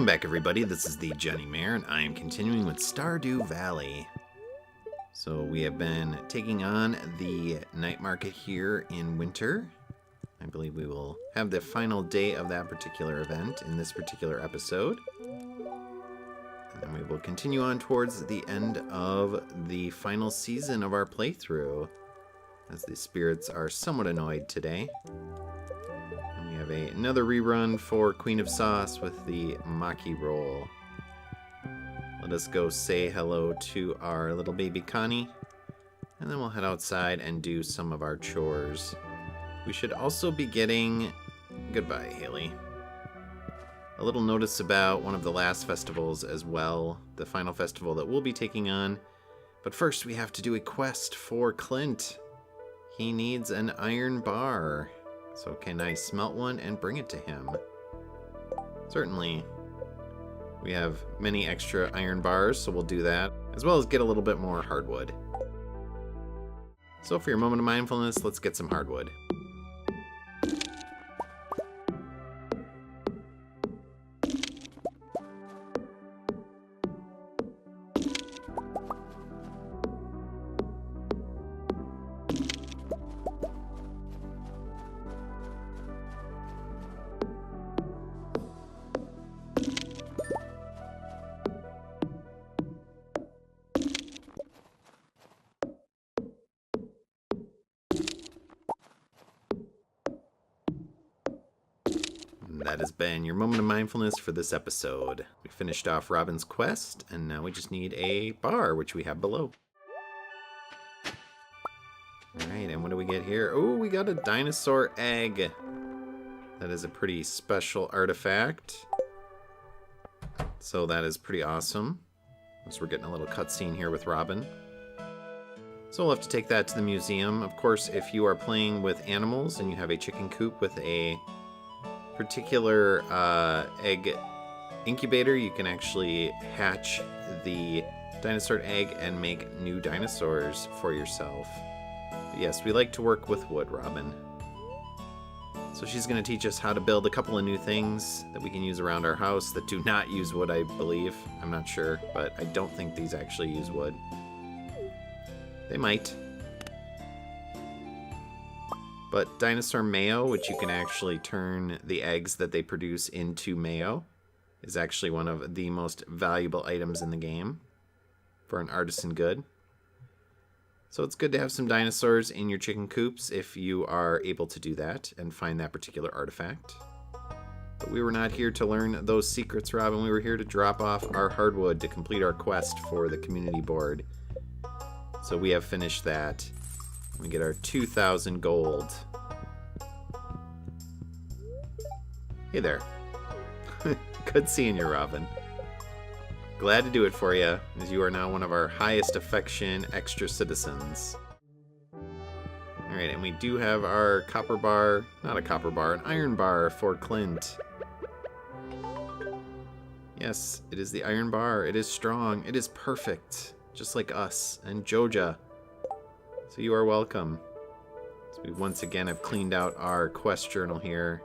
Welcome back, everybody. This is the thejonnymar, and I am continuing with Stardew Valley. So we have been taking on the night market here in winter. I believe we will have the final day of that particular event in this particular episode. And then we will continue on towards the end of the final season of our playthrough, as the spirits are somewhat annoyed today. We have another rerun for Queen of Sauce with the Maki roll. Let us go say hello to our little baby Connie, and then we'll head outside and do some of our chores. We should also be getting, goodbye Haley, a little notice about one of the last festivals as well, the final festival that we'll be taking on. But first we have to do a quest for Clint. He needs an iron bar. So can I smelt one and bring it to him? Certainly. We have many extra iron bars, so we'll do that, as well as get a little bit more hardwood. So for your moment of mindfulness, let's get some hardwood. That has been your moment of mindfulness for this episode. We finished off Robin's quest, and now we just need a bar, which we have below. Alright, and what do we get here? Oh, we got a dinosaur egg. That is a pretty special artifact. So that is pretty awesome. So we're getting a little cutscene here with Robin. So we'll have to take that to the museum. Of course, if you are playing with animals and you have a chicken coop with a particular egg incubator, you can actually hatch the dinosaur egg and make new dinosaurs for yourself. But yes, we like to work with wood, Robin. So she's going to teach us how to build a couple of new things that we can use around our house that do not use wood, I believe. I'm not sure, but I don't think these actually use wood. They might. But dinosaur mayo, which you can actually turn the eggs that they produce into mayo, is actually one of the most valuable items in the game for an artisan good. So it's good to have some dinosaurs in your chicken coops if you are able to do that and find that particular artifact. But we were not here to learn those secrets, Robin. We were here to drop off our hardwood to complete our quest for the community board. So we have finished that. We get our 2,000 gold. Hey there. Good seeing you, Robin. Glad to do it for you, as you are now one of our highest affection extra citizens. Alright, and we do have our copper bar, not a copper bar, an iron bar for Clint. Yes, it is the iron bar. It is strong. It is perfect. Just like us and Joja. So you are welcome. So we once again have cleaned out our quest journal here.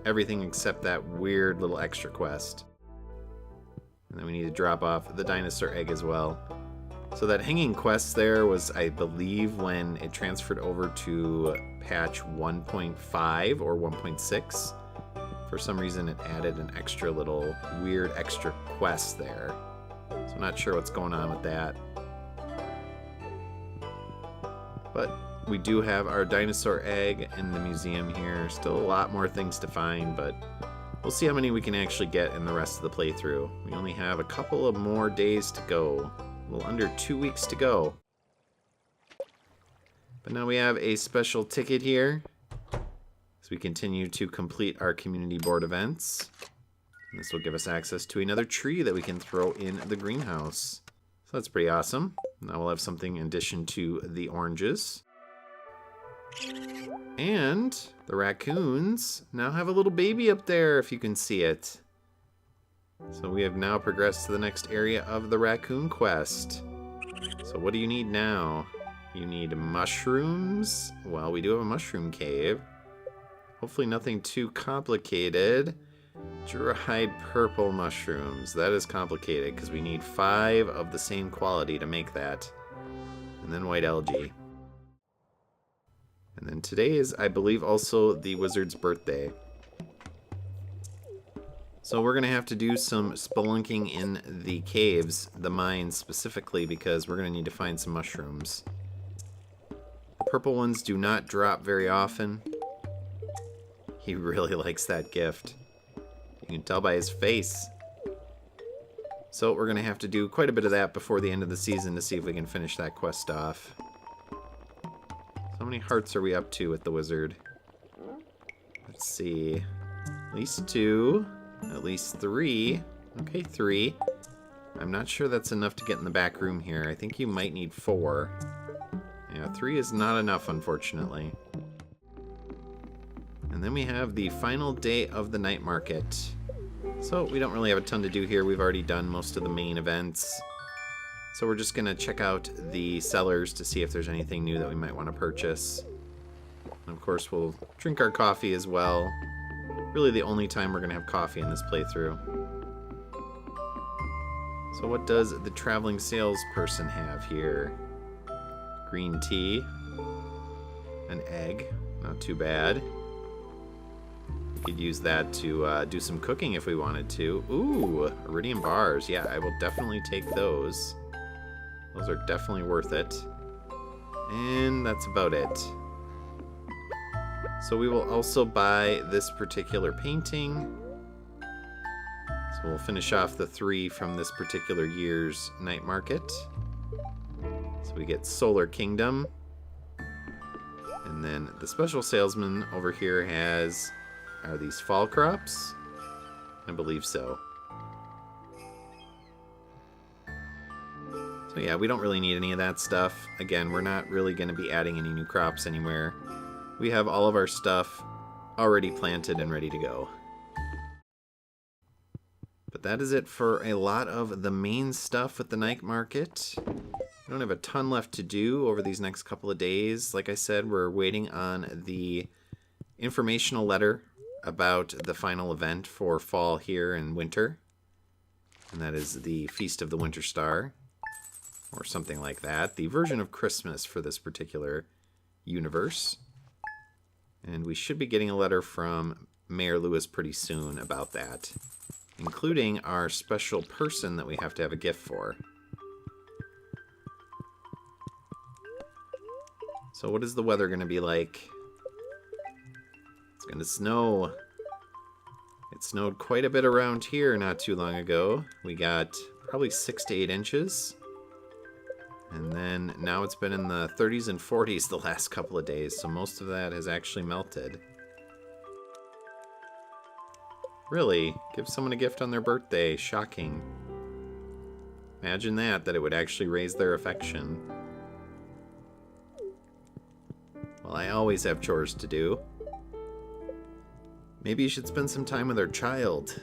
Everything except that weird little extra quest. And then we need to drop off the dinosaur egg as well. So that hanging quest there was, I believe, when it transferred over to patch 1.5 or 1.6. For some reason it added an extra little weird extra quest there. So I'm not sure what's going on with that. But we do have our dinosaur egg in the museum here. Still a lot more things to find, but we'll see how many we can actually get in the rest of the playthrough. We only have a couple of more days to go. A little under 2 weeks to go. But now we have a special ticket here as we continue to complete our community board events. And this will give us access to another tree that we can throw in the greenhouse. So that's pretty awesome. Now we'll have something in addition to the oranges. And the raccoons now have a little baby up there, if you can see it. So we have now progressed to the next area of the raccoon quest. So what do you need now? You need mushrooms. Well, we do have a mushroom cave. Hopefully nothing too complicated. Dried purple mushrooms. That is complicated because we need 5 of the same quality to make that. And then white algae. And then today is, I believe, also the wizard's birthday. So we're going to have to do some spelunking in the caves, the mines specifically, because we're going to need to find some mushrooms. The purple ones do not drop very often. He really likes that gift. You can tell by his face. So we're going to have to do quite a bit of that before the end of the season to see if we can finish that quest off. How many hearts are we up to with the wizard? Let's see. At least 2. At least 3. Okay, 3. I'm not sure that's enough to get in the back room here. I think you might need 4. Yeah, 3 is not enough, unfortunately. And then we have the final day of the night market. So we don't really have a ton to do here. We've already done most of the main events. So we're just going to check out the sellers to see if there's anything new that we might want to purchase. And of course, we'll drink our coffee as well. Really the only time we're going to have coffee in this playthrough. So what does the traveling salesperson have here? Green tea. An egg. Not too bad. We could use that to do some cooking if we wanted to. Ooh, iridium bars. Yeah, I will definitely take those. Those are definitely worth it. And that's about it. So we will also buy this particular painting. So we'll finish off the 3 from this particular year's night market. So we get Solar Kingdom. And then the special salesman over here has... Are these fall crops? I believe so. So yeah, we don't really need any of that stuff. Again, we're not really going to be adding any new crops anywhere. We have all of our stuff already planted and ready to go. But that is it for a lot of the main stuff with the night market. We don't have a ton left to do over these next couple of days. Like I said, we're waiting on the informational letter about the final event for fall here and winter. And that is the Feast of the Winter Star. Or something like that. The version of Christmas for this particular universe. And we should be getting a letter from Mayor Lewis pretty soon about that. Including our special person that we have to have a gift for. So what is the weather going to be like? It's going to snow. It snowed quite a bit around here not too long ago. We got probably 6 to 8 inches. And then now it's been in the 30s and 40s the last couple of days, so most of that has actually melted. Really? Give someone a gift on their birthday. Shocking. Imagine that it would actually raise their affection. Well, I always have chores to do. Maybe you should spend some time with our child.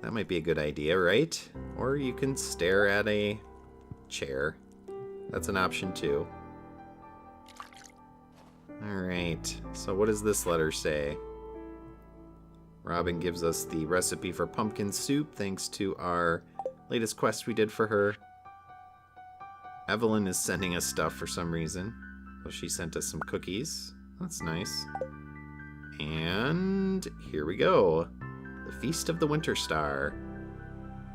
That might be a good idea, right? Or you can stare at a chair. That's an option too. Alright, so what does this letter say? Robin gives us the recipe for pumpkin soup thanks to our latest quest we did for her. Evelyn is sending us stuff for some reason. So she sent us some cookies. That's nice. And here we go. The Feast of the Winter Star.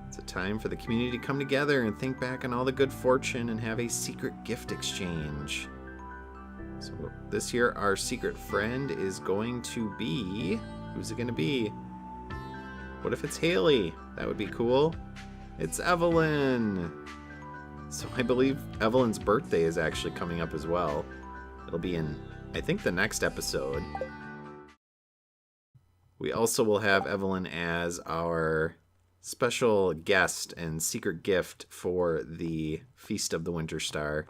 It's a time for the community to come together and think back on all the good fortune and have a secret gift exchange. So this year our secret friend is going to be... Who's it going to be? What if it's Haley? That would be cool. It's Evelyn! So I believe Evelyn's birthday is actually coming up as well. It'll be in, I think, the next episode. We also will have Evelyn as our special guest and secret gift for the Feast of the Winter Star.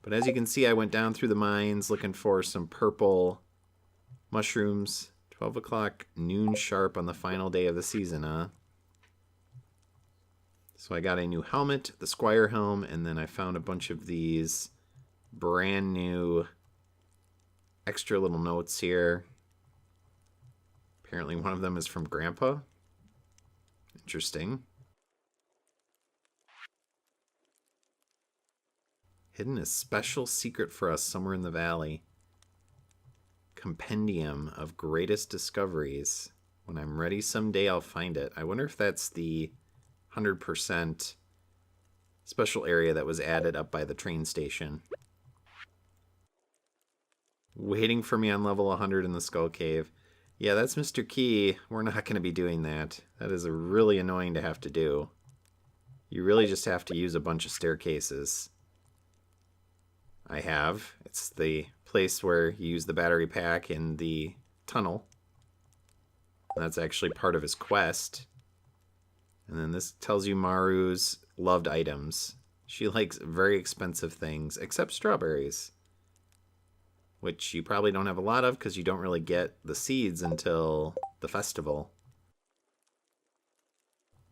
But as you can see, I went down through the mines looking for some purple mushrooms. 12 o'clock noon sharp on the final day of the season, huh? So I got a new helmet, the Squire helm, and then I found a bunch of these brand new extra little notes here. Apparently one of them is from Grandpa. Interesting. Hidden a special secret for us somewhere in the valley. Compendium of greatest discoveries. When I'm ready someday, I'll find it. I wonder if that's the 100% special area that was added up by the train station. Waiting for me on level 100 in the Skull Cave. Yeah, that's Mr. Key. We're not going to be doing that. That is really annoying to have to do. You really just have to use a bunch of staircases. I have. It's the place where you use the battery pack in the tunnel. That's actually part of his quest. And then this tells you Maru's loved items. She likes very expensive things, except strawberries. Which you probably don't have a lot of because you don't really get the seeds until the festival.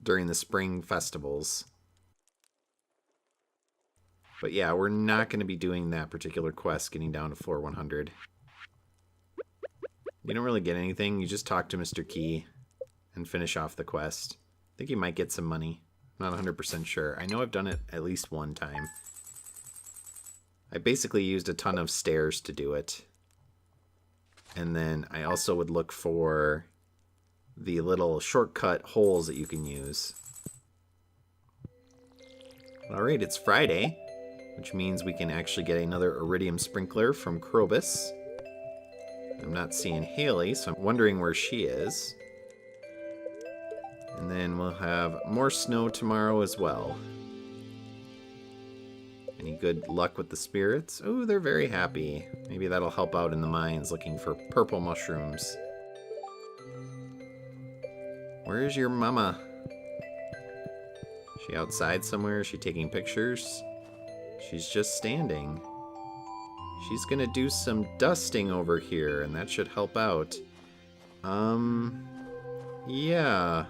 During the spring festivals. But yeah, we're not going to be doing that particular quest, getting down to floor 100. You don't really get anything. You just talk to Mr. Key and finish off the quest. I think you might get some money. I'm not 100% sure. I know I've done it at least one time. I basically used a ton of stairs to do it. And then I also would look for the little shortcut holes that you can use. Alright, it's Friday, which means we can actually get another iridium sprinkler from Krobus. I'm not seeing Haley, so I'm wondering where she is. And then we'll have more snow tomorrow as well. Any good luck with the spirits? Oh, they're very happy. Maybe that'll help out in the mines looking for purple mushrooms. Where's your mama? Is she outside somewhere? Is she taking pictures? She's just standing. She's gonna do some dusting over here, and that should help out. Yeah.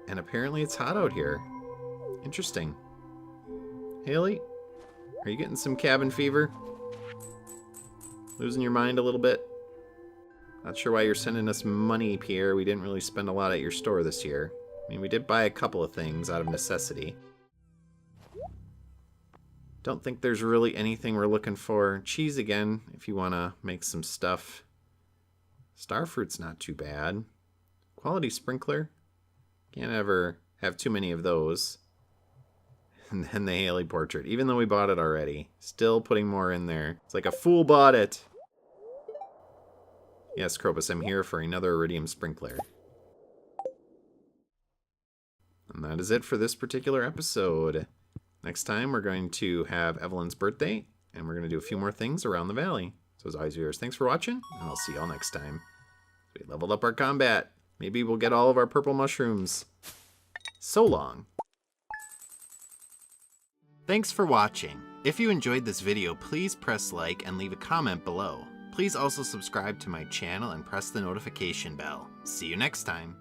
And apparently it's hot out here. Interesting. Haley, are you getting some cabin fever? Losing your mind a little bit? Not sure why you're sending us money, Pierre. We didn't really spend a lot at your store this year. I mean, we did buy a couple of things out of necessity. Don't think there's really anything we're looking for. Cheese again, if you want to make some stuff. Starfruit's not too bad. Quality sprinkler. Can't ever have too many of those. And then the Haley portrait. Even though we bought it already. Still putting more in there. It's like a fool bought it. Yes, Krobus, I'm here for another iridium sprinkler. And that is it for this particular episode. Next time, we're going to have Evelyn's birthday. And we're going to do a few more things around the valley. So as always, viewers, thanks for watching. And I'll see y'all next time. We leveled up our combat. Maybe we'll get all of our purple mushrooms. So long. Thanks for watching. If you enjoyed this video, please press like and leave a comment below. Please also subscribe to my channel and press the notification bell. See you next time.